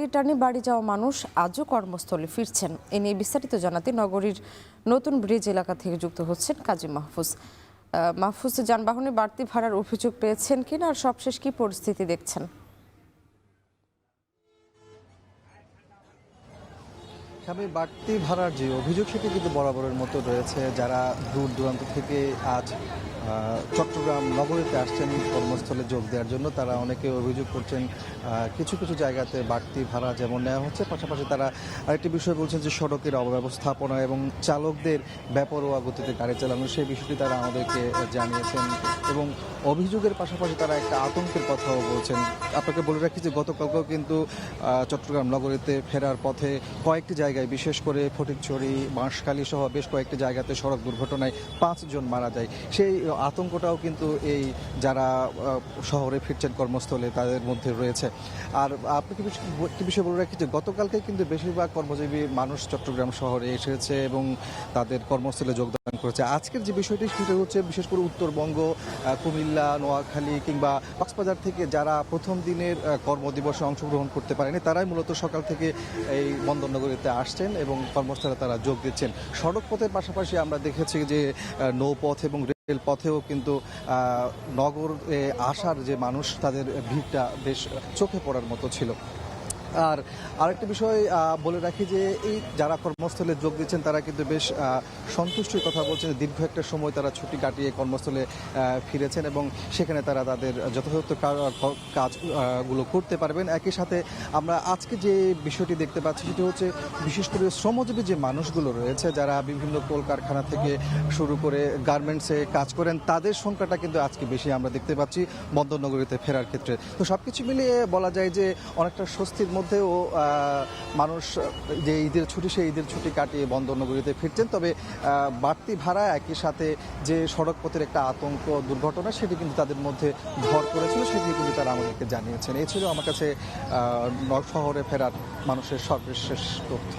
বাড়ির টানে বাড়ি যাওয়া মানুষ আজও কর্মস্থলে ফিরছেন। এ নিয়ে বিস্তারিত জানাতে নগরীর নতুন ব্রিজ এলাকা থেকে যুক্ত হচ্ছেন কাজী মাহফুজ। মাহফুজ, যানবাহনে বাড়তি ভাড়ার অভিযোগ পেয়েছেন কিনা আর সবশেষ কি পরিস্থিতি দেখছেন? আমি বাড়তি ভাড়ার যে অভিযোগ সেটি কিন্তু বরাবরের মতো রয়েছে। যারা দূর দূরান্ত থেকে আজ চট্টগ্রাম নগরীতে আসছেন কর্মস্থলে যোগ দেওয়ার জন্য, তারা অনেকে অভিযোগ করছেন কিছু কিছু জায়গাতে বাড়তি ভাড়া যেমন নেওয়া হচ্ছে, পাশাপাশি তারা আরেকটি বিষয় বলছেন যে সড়কের অব্যবস্থাপনা এবং চালকদের বেপরোয়া গতিতে গাড়ি চালানো, সেই বিষয়টি তারা আমাদেরকে জানিয়েছেন এবং অভিযোগের পাশাপাশি তারা একটা আতঙ্কের কথাও বলছেন। আপনাকে বলে রাখি যে গতকালকেও কিন্তু চট্টগ্রাম নগরীতে ফেরার পথে কয়েকটি জায়গায়, বিশেষ করে ফটিকছড়ি, বাঁশখালী সহ বেশ কয়েকটি জায়গাতে সড়ক দুর্ঘটনায় 5 জন মারা যায়। সেই আতঙ্কটাও কিন্তু এই যারা শহরে ফিরছেন কর্মস্থলে তাদের মধ্যে রয়েছে। আর আপনাকে একটি বিষয় বলে রাখি যে গতকালকে কিন্তু বেশিরভাগ কর্মজীবী মানুষ চট্টগ্রাম শহরে এসেছে এবং তাদের কর্মস্থলে যোগদান করেছে। আজকের যে বিষয়টি সেটা হচ্ছে বিশেষ করে উত্তরবঙ্গ, কুমিল্লা, নোয়াখালী কিংবা কক্সবাজার থেকে যারা প্রথম দিনের কর্মদিবসে অংশগ্রহণ করতে পারেনি, তারাই মূলত সকাল থেকে এই বন্দরনগরীতে আসছেন এবং কর্মস্থলে তারা যোগ দিচ্ছেন। সড়ক পথের পাশাপাশি আমরা দেখেছি যে নৌপথ এবং রেল পথেও কিন্তু নগরে আসার যে মানুষ, তাদের ভিড়টা বেশ চোখে পড়ার মতো ছিল। আর আরেকটা বিষয় বলে রাখি যে এই যারা কর্মস্থলে যোগ দিচ্ছেন তারা কিন্তু বেশ সন্তুষ্টির কথা বলছেন। দীর্ঘ একটা সময় তারা ছুটি কাটিয়ে কর্মস্থলে ফিরেছেন এবং সেখানে তারা তাদের যথাযথ কাজগুলো করতে পারবেন। একই সাথে আমরা আজকে যে বিষয়টি দেখতে পাচ্ছি সেটি হচ্ছে বিশেষ করে শ্রমজীবী যে মানুষগুলো রয়েছে, যারা বিভিন্ন কলকারখানা থেকে শুরু করে গার্মেন্টসে কাজ করেন, তাদের সংখ্যাটা কিন্তু আজকে বেশি আমরা দেখতে পাচ্ছি বন্দরনগরীতে ফেরার ক্ষেত্রে। তো সবকিছু মিলিয়ে বলা যায় যে অনেকটা স্বস্তির মধ্যেও মানুষ যে ঈদের ছুটি, সেই ঈদের ছুটি কাটিয়ে বন্দরনগরীতে ফিরছেন। তবে বাড়তি ভাড়া, একই সাথে যে সড়ক পথের একটা আতঙ্ক, দুর্ঘটনা, সেটি কিন্তু তাদের মধ্যে ভর করেছিল, সেটি কিন্তু তারা আমাদেরকে জানিয়েছেন। এই ছিল আমার কাছে শহরে ফেরার মানুষের সর্বশেষ তথ্য।